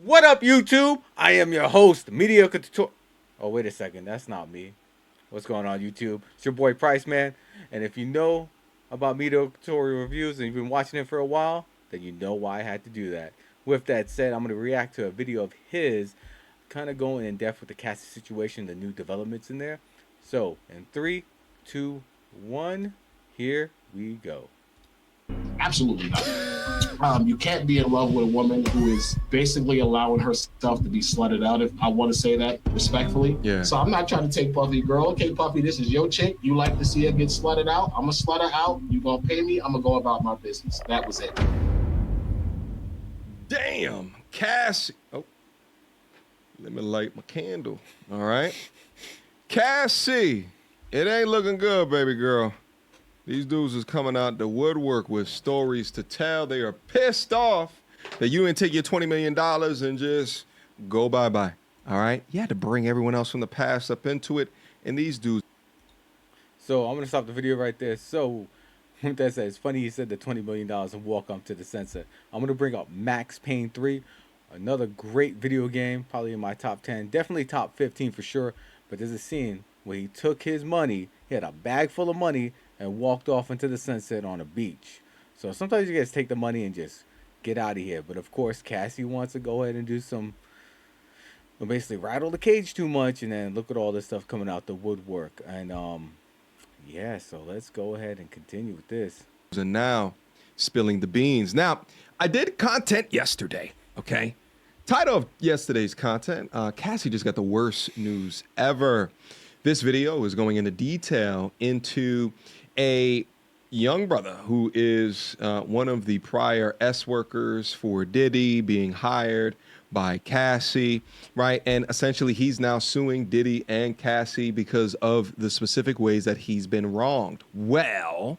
What up, YouTube? I am your host, Mediocre Tutorial. Oh, wait a second. That's not me. What's going on, YouTube? It's your boy, Price Man. And if you know about Mediocre Tutorial Reviews and you've been watching it for a while, then you know why I had to do that. With that said, I'm going to react to a video of his, kind of going in depth with the Cassie situation, the new developments in there. So, in 3, 2, 1, here we go. Absolutely not. You can't be in love with a woman who is basically allowing herself to be slutted out, if I want to say that respectfully. Yeah. So I'm not trying to take Puffy, girl. Okay, Puffy, this is your chick. You like to see her get slutted out. I'm going to slut her out. You going to pay me. I'm going to go about my business. That was it. Damn, Cassie. Oh, let me light my candle. All right. Cassie, it ain't looking good, baby girl. These dudes is coming out the woodwork with stories to tell. They are pissed off that you didn't take your $20 million and just go bye-bye. All right? You had to bring everyone else from the past up into it. And these dudes. So I'm going to stop the video right there. So with that said, it's funny he said the $20 million and walk up to the censor. I'm going to bring up Max Payne 3. Another great video game. Probably in my top 10. Definitely top 15 for sure. But there's a scene where he took his money. He had a bag full of money and walked off into the sunset on a beach. So sometimes you guys take the money and just get out of here. But of course, Cassie wants to go ahead and do some, well, basically rattle the cage too much. And then look at all this stuff coming out the woodwork. And yeah, so let's go ahead and continue with this. And now spilling the beans. Now, I did content yesterday, okay? Title of yesterday's content, Cassie just got the worst news ever. This video is going into detail into a young brother who is one of the prior S workers for Diddy being hired by Cassie, right? And essentially he's now suing Diddy and Cassie because of the specific ways that he's been wronged. Well,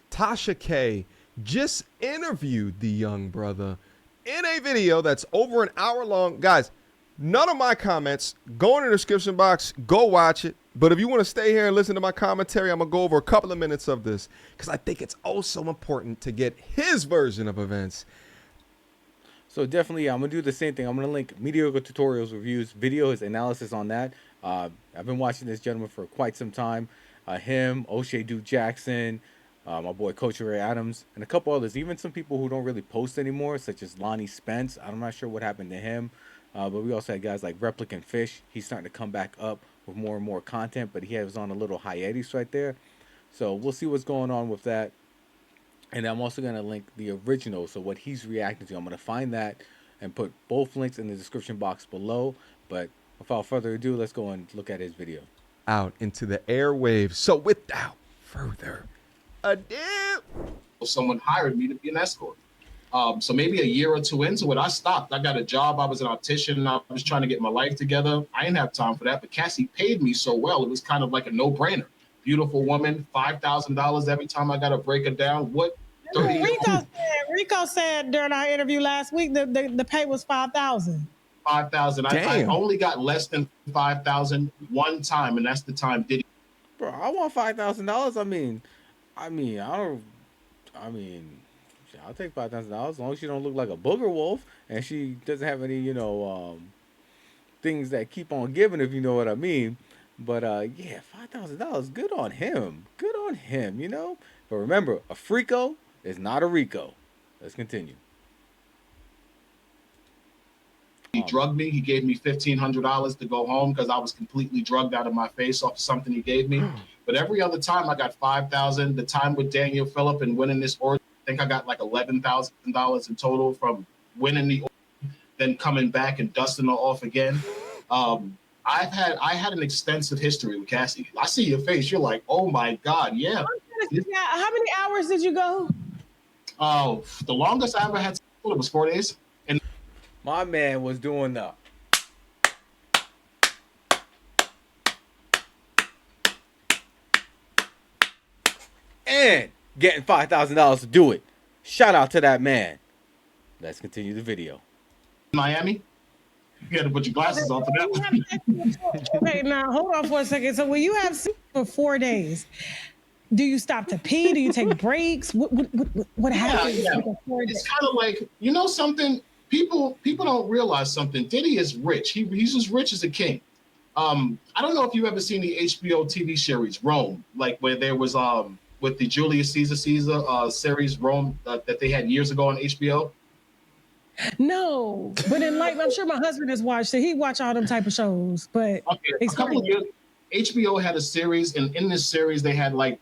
Tasha K just interviewed the young brother in a video that's over an hour long. Guys, none of my comments, go in the description box, go watch it. But if you want to stay here and listen to my commentary, I'm going to go over a couple of minutes of this because I think it's also important to get his version of events. So definitely, I'm going to do the same thing. I'm going to link Mediocre Tutorials reviews, video, his analysis on that. I've been watching this gentleman for quite some time. Him, O'Shea Duke Jackson, my boy Coach Ray Adams, and a couple others. Even some people who don't really post anymore, such as Lonnie Spence. I'm not sure what happened to him. But we also had guys like Replicant Fish. He's starting to come back up with more and more content, but he was on a little hiatus right there. So we'll see what's going on with that. And I'm also going to link the original, so what he's reacting to. I'm going to find that and put both links in the description box below. But without further ado, let's go and look at his video. Out into the airwaves. So without further ado, Someone hired me to be an escort. So maybe a year or two into it, I stopped. I got a job. I was an optician. And I was trying to get my life together. I didn't have time for that. But Cassie paid me so well. It was kind of like a no-brainer. Beautiful woman, $5,000 every time I got to break her down. What? Rico said during our interview last week that the pay was $5,000. $5,000. I only got less than $5,000 one time, and that's the time Diddy. Bro, I want $5,000. I'll take $5,000 as long as she don't look like a booger wolf and she doesn't have any, things that keep on giving, if you know what I mean. But yeah, $5,000, good on him. Good on him, you know. But remember, a Freako is not a Rico. Let's continue. He drugged me. He gave me $1,500 to go home because I was completely drugged out of my face off something he gave me. But every other time I got $5,000. The time with Daniel Phillip and winning this order, I think I got like $11,000 in total from winning the order, then coming back and dusting her off again. I had an extensive history with Cassie. I see your face. You're like, oh my God, yeah. How many hours did you go? Oh, the longest I ever had was 4 days. And my man was doing the and getting $5,000 to do it. Shout out to that man. Let's continue the video. Miami. You had to put your glasses on for that one. Okay, now hold on for a second. So when you have sex for 4 days, do you stop to pee? Do you take breaks? What happens? Yeah. It's kind of like, something. people don't realize something. Diddy is rich. He's as rich as a king. I don't know if you've ever seen the HBO TV series Rome, like where there was with the Julius Caesar series Rome that they had years ago on HBO. No, but in life, I'm sure my husband has watched it. He watch all them type of shows, but Okay, a couple explain of it. years, HBO had a series, and in this series, they had like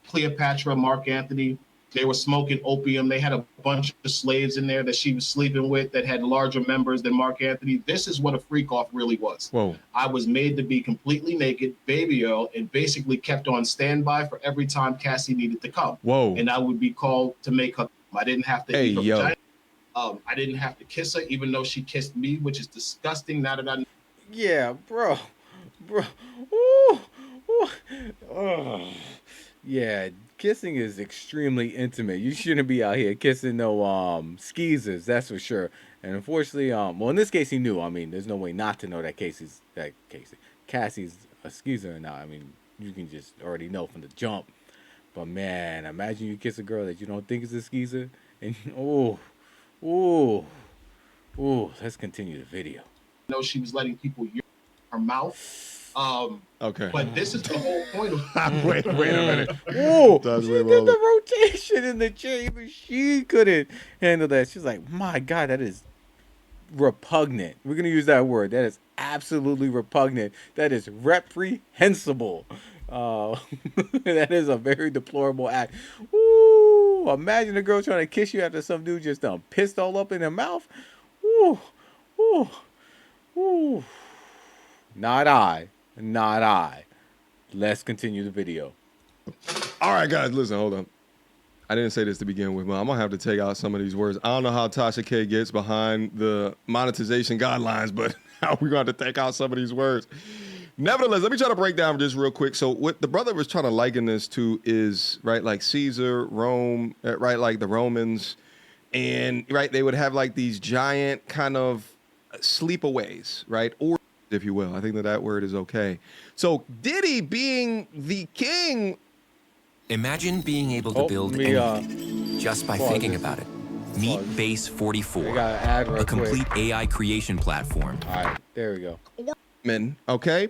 Cleopatra, Mark Anthony. They were smoking opium. They had a bunch of slaves in there that she was sleeping with that had larger members than Mark Anthony. This is what a freak off really was. Whoa. I was made to be completely naked, baby oil, and basically kept on standby for every time Cassie needed to come. Whoa. And I would be called to make her. I didn't have to Hey, eat her yo. vagina. I didn't have to kiss her, even though she kissed me, which is disgusting. Now that I Yeah, bro. Ooh, ooh. Oh. Yeah, kissing is extremely intimate. You shouldn't be out here kissing no skeezers, that's for sure. And unfortunately, well in this case he knew. I mean, there's no way not to know that Cassie's a skeezer or not. I mean, you can just already know from the jump. But man, imagine you kiss a girl that you don't think is a skeezer, and oh, ooh, ooh. Let's continue the video. know she was letting people use her mouth. Okay. But this is the whole point of wait a minute. Oh, That's she way did more- the rotation in the chair. Even she couldn't handle that. She's like, my God, that is repugnant. We're going to use that word. That is absolutely repugnant. That is reprehensible. That is a very deplorable act. Ooh, imagine a girl trying to kiss you after some dude just pissed all up in her mouth. Ooh, ooh, ooh. Not I. Not I. Let's continue the video. All right, guys, listen, hold on. I didn't say this to begin with, but I'm gonna have to take out some of these words. I don't know how Tasha K gets behind the monetization guidelines, but we're gonna have to take out some of these words. Nevertheless, let me try to break down just real quick. So what the brother was trying to liken this to is, right, like Caesar, Rome, right, like the Romans, and right, they would have like these giant kind of sleepaways, right, or if you will. I think that word is okay. So Diddy being the king. Imagine being able to build anything just by thinking about it. Meet Base 44, We got an ad real a complete quick. AI creation platform. All right, there we go. Okay,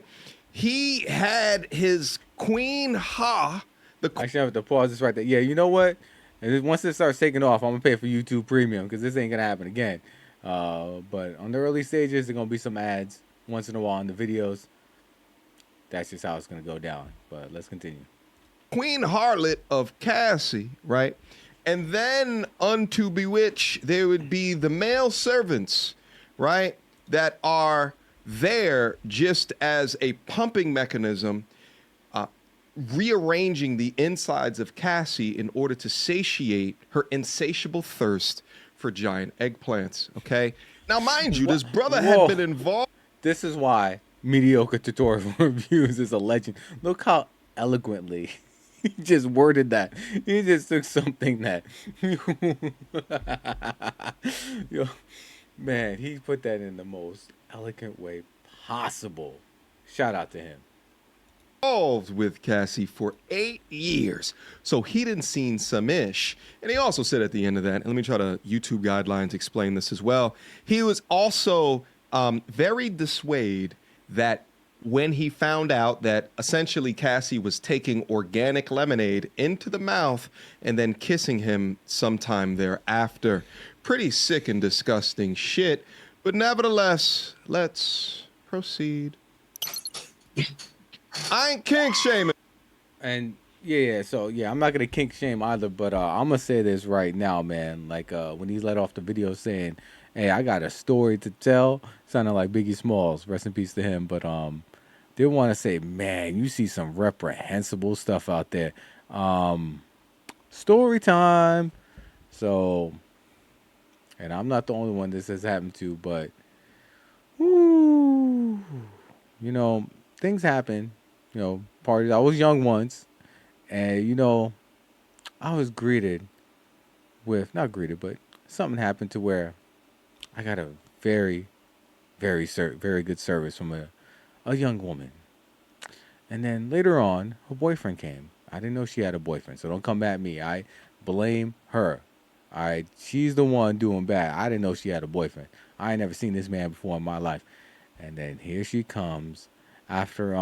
he had his Queen Ha, the Actually, I have to pause this right there. Yeah, you know what? And once this starts taking off, I'm gonna pay for YouTube Premium because this ain't gonna happen again. But on the early stages, there's gonna be some ads once in a while in the videos. That's just how it's gonna go down. But let's continue. Queen Harlot of Cassie, right? And then unto bewitch, there would be the male servants, right? That are there just as a pumping mechanism, rearranging the insides of Cassie in order to satiate her insatiable thirst for giant eggplants, okay? Now, mind you, this brother Whoa. had been involved. This is why mediocre tutorial reviews is a legend. Look how eloquently he just worded that. He just took something that, yo, man, he put that in the most elegant way possible. Shout out to him. Involved with Cassie for 8 years. So he didn't seen some ish. And he also said at the end of that, and let me try to YouTube guidelines explain this as well. He was also very dissuaded that when he found out that essentially Cassie was taking organic lemonade into the mouth and then kissing him sometime thereafter. Pretty sick and disgusting shit. But nevertheless, let's proceed. I ain't kink shaming. And yeah, so yeah, I'm not gonna kink shame either, but I'm gonna say this right now, man. Like when he let off the video saying, "Hey, I got a story to tell," sounded like Biggie Smalls. Rest in peace to him. But did want to say, man, you see some reprehensible stuff out there. Story time. So, and I'm not the only one this has happened to, but, whoo, you know, things happen. You know, parties. I was young once, and you know, I was greeted with not greeted, but something happened to where I got a very good service from a young woman, and then later on, her boyfriend came. I didn't know she had a boyfriend, so don't come at me. I blame her. All right, she's the one doing bad. I didn't know she had a boyfriend. I ain't never seen this man before in my life. And then here she comes after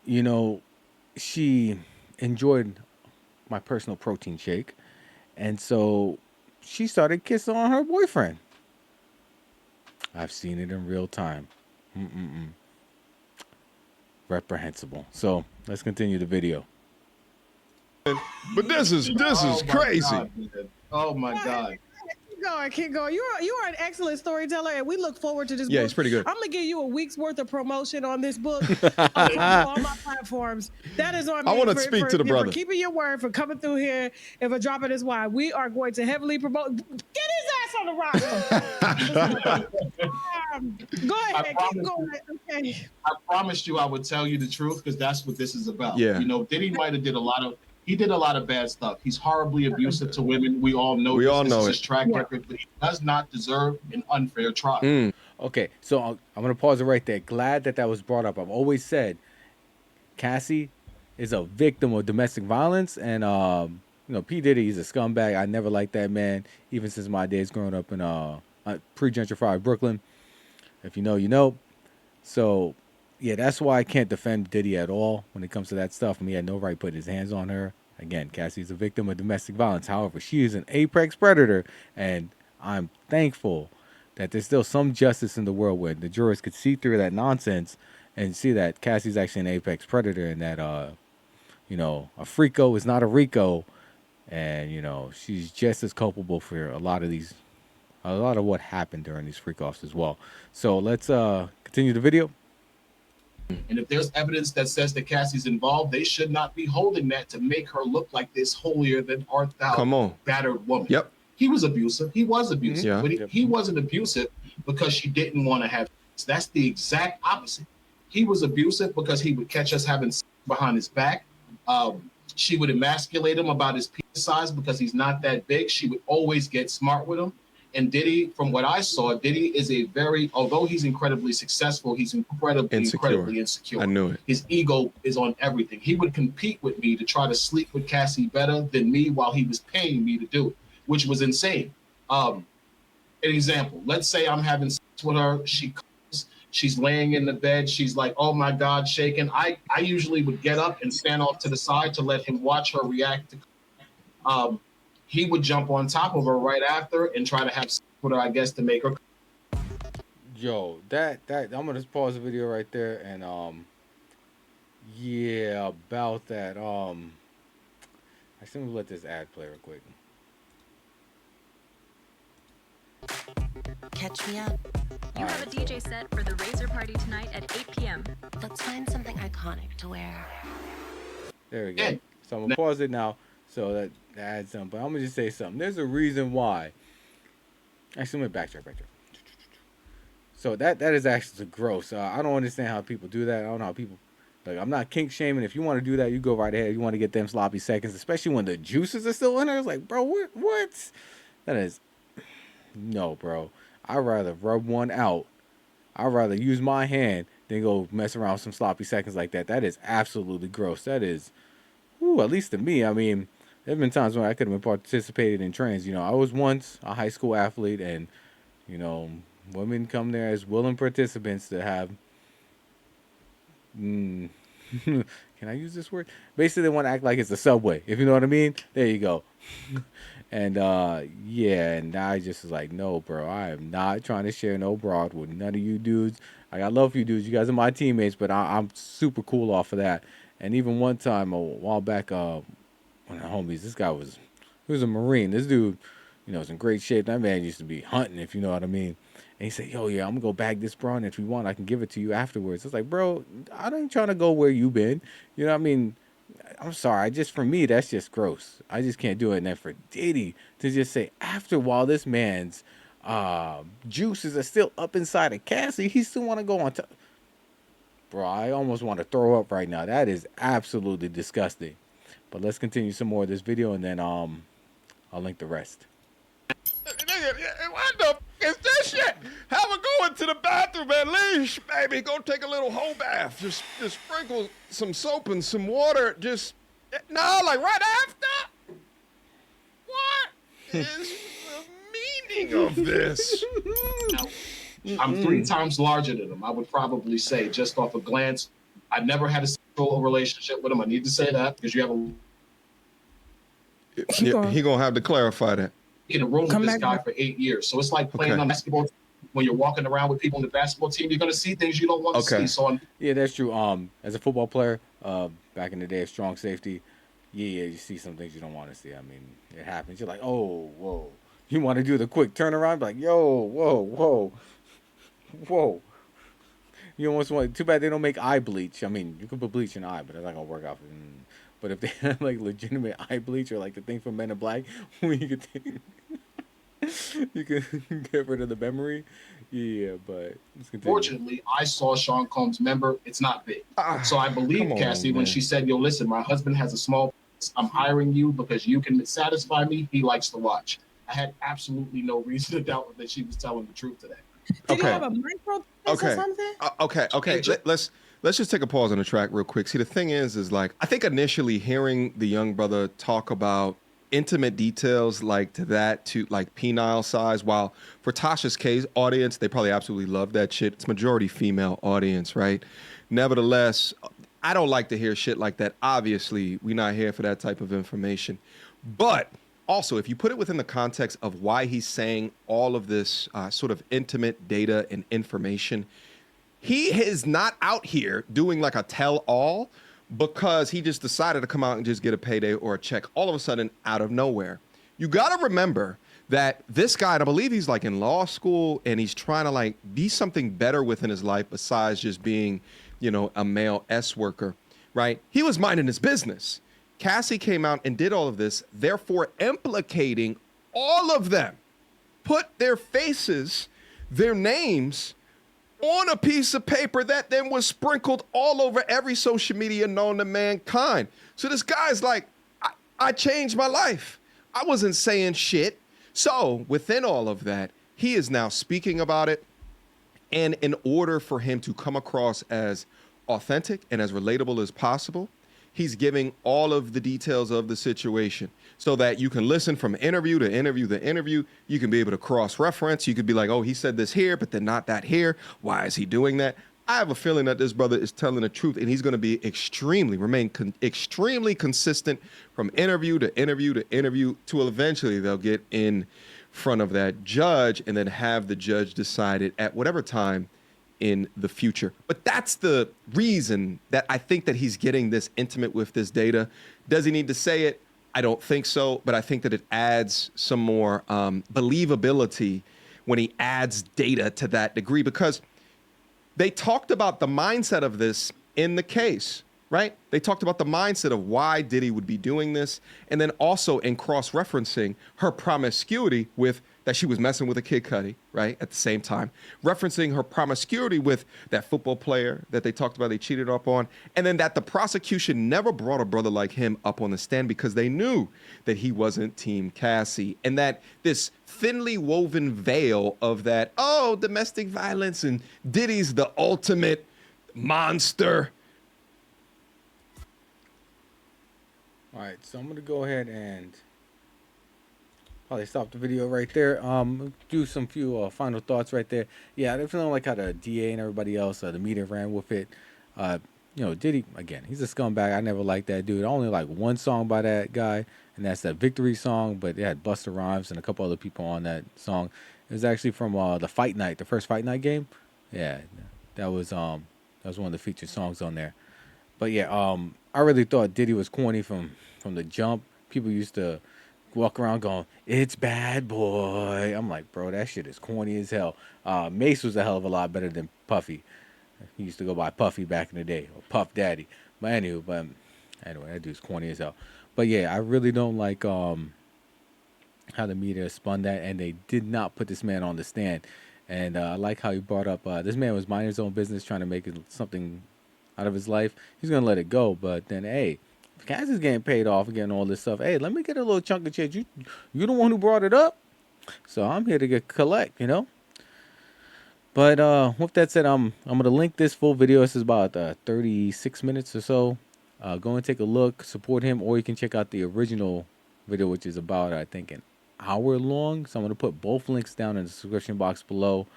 you know, she enjoyed my personal protein shake, and so she started kissing on her boyfriend. I've seen it in real time. Mm-mm-mm. Reprehensible. So let's continue the video. But this is crazy. God, oh my God. Keep going. You are an excellent storyteller, and we look forward to this book. Yeah, he's pretty good. I'm gonna give you a week's worth of promotion on this book across all my platforms. That is on me. I want to speak to the brother. For keeping your word, for coming through here, and for dropping this wine. We are going to heavily promote. Get his ass on the roster. Go ahead. Keep going. Okay. I promised you I would tell you the truth because that's what this is about. Yeah. You know, Diddy might have did a lot of bad stuff. He's horribly abusive to women. We all know this is his track record, but he does not deserve an unfair trial. Okay, so I'm going to pause it right there. Glad that was brought up. I've always said Cassie is a victim of domestic violence, and you know, P. Diddy is a scumbag. I never liked that man, even since my days growing up in pre-gentrified Brooklyn. If you know, you know. So, yeah, that's why I can't defend Diddy at all when it comes to that stuff. I mean, he had no right putting his hands on her. Again, Cassie's a victim of domestic violence. However, she is an apex predator, and I'm thankful that there's still some justice in the world where the jurors could see through that nonsense and see that Cassie's actually an apex predator, and that, you know, a Freako is not a Rico, and, you know, she's just as culpable for a lot of what happened during these freak-offs as well. So let's continue the video. And if there's evidence that says that Cassie's involved, they should not be holding that to make her look like this holier than art thou battered woman. Yep. He was abusive. He was abusive. Yeah. But he wasn't abusive because she didn't want to have sex. That's the exact opposite. He was abusive because he would catch us having sex behind his back. She would emasculate him about his penis size because he's not that big. She would always get smart with him. And Diddy, from what I saw, Diddy is although he's incredibly successful, he's incredibly insecure. I knew it. His ego is on everything. He would compete with me to try to sleep with Cassie better than me while he was paying me to do it, which was insane. An example, let's say I'm having sex with her. She comes, she's laying in the bed. She's like, oh my God, shaking. I usually would get up and stand off to the side to let him watch her react to he would jump on top of her right after and try to have sex with her, I guess, to make her. Yo, that I'm gonna just pause the video right there, and yeah, about that. I think we'll let this ad play real quick. Catch me up. You have a DJ set for the Razor Party tonight at 8 p.m. Let's find something iconic to wear. There we go. So I'm gonna pause it now. So that adds something, but I'm gonna just say something. There's a reason why. Actually, let me backtrack. So that is actually gross. I don't understand how people do that. I don't know how people, like, I'm not kink shaming. If you want to do that, you go right ahead. You want to get them sloppy seconds, especially when the juices are still in there. It's like, bro, what? That is, no, bro. I'd rather rub one out. I'd rather use my hand than go mess around with some sloppy seconds like that. That is absolutely gross. That is, at least to me. I mean, there have been times when I could have been participated in trains. You know, I was once a high school athlete, and, you know, women come there as willing participants to have, can I use this word? Basically, they want to act like it's a subway, if you know what I mean. There you go. And, yeah, and I just was like, no, bro, I am not trying to share no broad with none of you dudes. I love you dudes. You guys are my teammates, but I'm super cool off of that. And even one time, a while back, one of the homies, he was a Marine. This dude, you know, was in great shape. That man used to be hunting, if you know what I mean. And he said, yo, yeah, I'm going to go bag this bro, and if you want, I can give it to you afterwards. It's like, bro, I ain't trying to go where you been. You know what I mean? I'm sorry. For me, that's just gross. I just can't do it. And then for Diddy to just say, while this man's juices are still up inside of Cassie, he still want to go on top. Bro, I almost want to throw up right now. That is absolutely disgusting. But let's continue some more of this video, and then I'll link the rest. Nigga, what the f is this shit? Have her go into the bathroom at least, baby. Go take a little whole bath. Just sprinkle some soap and some water. Like right after. is the meaning of this? Now, I'm 3 times larger than him. I would probably say, just off a glance, I never had a sexual relationship with him. I need to say that because you have a He gonna have to clarify that. in a room with this guy for 8 years. So it's like playing on basketball. When you're walking around with people in the basketball team, you're going to see things you don't want to see. So yeah, that's true. As a football player, back in the day of strong safety, yeah, you see some things you don't want to see. I mean, it happens. You're like, oh, whoa. You want to do the quick turnaround? Like, yo, whoa. You almost want. Too bad they don't make eye bleach. I mean, you can put bleach in the eye, but it's not gonna work out. But if they have like legitimate eye bleach or like the thing from Men in Black, where you could take, you can get rid of the memory. Yeah, but fortunately, I saw Sean Combs' member. It's not big. So I believe Cassie when she said, yo, listen, my husband has a small, I'm hiring you because you can satisfy me. He likes to watch. I had absolutely no reason to doubt that she was telling the truth today. Did he have a micro or something? Okay. Let's just take a pause on the track real quick. See, the thing is like, I think initially hearing the young brother talk about intimate details like to like penile size, while for Tasha's K's audience, they probably absolutely love that shit. It's majority female audience, right? Nevertheless, I don't like to hear shit like that. Obviously, we're not here for that type of information. But also, if you put it within the context of why he's saying all of this sort of intimate data and information, he is not out here doing like a tell-all because he just decided to come out and just get a payday or a check all of a sudden out of nowhere. You got to remember that this guy, and I believe he's like in law school and he's trying to like be something better within his life besides just being, you know, a male S worker, right? He was minding his business. Cassie came out and did all of this, therefore implicating all of them, put their faces, their names on a piece of paper that then was sprinkled all over every social media known to mankind. So this guy's like, I changed my life. I wasn't saying shit. So within all of that, he is now speaking about it. And in order for him to come across as authentic and as relatable as possible, he's giving all of the details of the situation so that you can listen from interview to interview to interview. You can be able to cross-reference. You could be like, oh, he said this here, but then not that here. Why is he doing that? I have a feeling that this brother is telling the truth, and he's going to be extremely consistent from interview to interview to interview till eventually they'll get in front of that judge and then have the judge decide it at whatever time in the future. But that's the reason that I think that he's getting this intimate with this data. Does he need to say it? I don't think so, but I think that it adds some more believability when he adds data to that degree, because they talked about the mindset of this in the case, right? They talked about the mindset of why Diddy would be doing this, and then also in cross-referencing her promiscuity with that she was messing with a Kid Cudi, right? At the same time, referencing her promiscuity with that football player that they talked about, they cheated up on, and then that the prosecution never brought a brother like him up on the stand because they knew that he wasn't Team Cassie, and that this thinly woven veil of that, oh, domestic violence and Diddy's the ultimate monster. All right, so I'm gonna go ahead and probably stop the video right there. Do some few final thoughts right there. Yeah, I definitely don't like how the DA and everybody else, the media ran with it. You know, Diddy, again, he's a scumbag. I never liked that dude. I only like one song by that guy, and that's that Victory song, but it had Busta Rhymes and a couple other people on that song. It was actually from the Fight Night, the first Fight Night game. Yeah, that was one of the featured songs on there. But yeah, I really thought Diddy was corny from the jump. People used to walk around going, "It's bad boy." I'm like, bro, that shit is corny as hell. Mace was a hell of a lot better than Puffy. He used to go by Puffy back in the day, or Puff Daddy. But anyway, that dude's corny as hell. But yeah, I really don't like how the media spun that, and they did not put this man on the stand. And I like how he brought up this man was minding his own business, trying to make it something out of his life. He's gonna let it go, but then hey, if Cassie's getting paid off and getting all this stuff, hey, let me get a little chunk of change. You the one who brought it up, so I'm here to collect, you know. But with that said, I'm gonna link this full video. This is about 36 minutes or so. Go and take a look, support him, or you can check out the original video, which is about I think an hour long. So I'm going to put both links down in the description box below.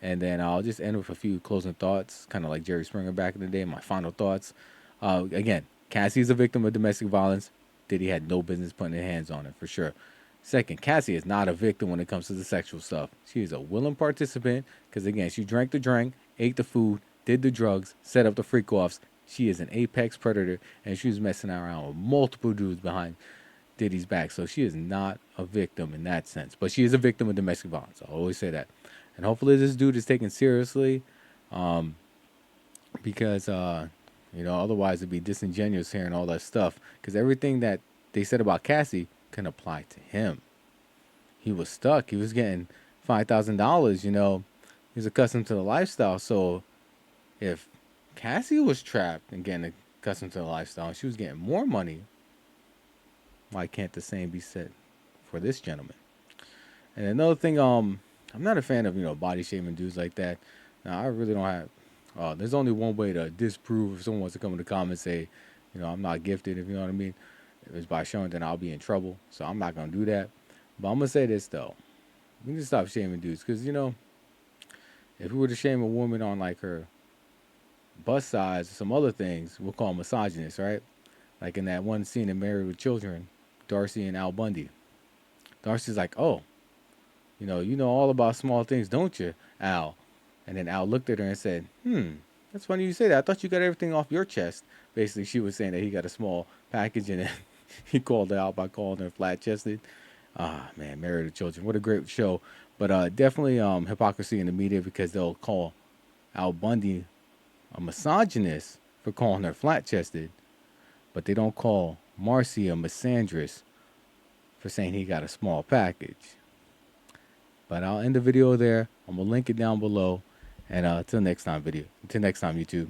And then I'll just end with a few closing thoughts, kind of like Jerry Springer back in the day, my final thoughts. Again, Cassie is a victim of domestic violence. Diddy had no business putting his hands on her, for sure. Second, Cassie is not a victim when it comes to the sexual stuff. She is a willing participant because, again, she drank the drink, ate the food, did the drugs, set up the freak-offs. She is an apex predator, and she was messing around with multiple dudes behind Diddy's back. So she is not a victim in that sense. But she is a victim of domestic violence. I always say that. And hopefully this dude is taken seriously because, otherwise it'd be disingenuous hearing all that stuff. Because everything that they said about Cassie can apply to him. He was stuck. He was getting $5,000, He was accustomed to the lifestyle. So if Cassie was trapped and getting accustomed to the lifestyle and she was getting more money, why can't the same be said for this gentleman? And another thing, I'm not a fan of, body shaming dudes like that. Now, I really don't have, there's only one way to disprove if someone wants to come in the comments and say, I'm not gifted, if you know what I mean. If it's by showing, then I'll be in trouble. So I'm not going to do that. But I'm going to say this, though. We need to stop shaming dudes. Because, if we were to shame a woman on, like, her bust size or some other things, we'll call them misogynist, right? Like in that one scene in Married with Children, Darcy and Al Bundy. Darcy's like, oh, you know all about small things, don't you, Al? And then Al looked at her and said, that's funny you say that. I thought you got everything off your chest. Basically, she was saying that he got a small package, and then he called her out by calling her flat-chested. Ah, man, Married with Children. What a great show. But definitely hypocrisy in the media because they'll call Al Bundy a misogynist for calling her flat-chested, but they don't call Marcy a misandrist for saying he got a small package. But I'll end the video there. I'm going to link it down below. And until next time, YouTube.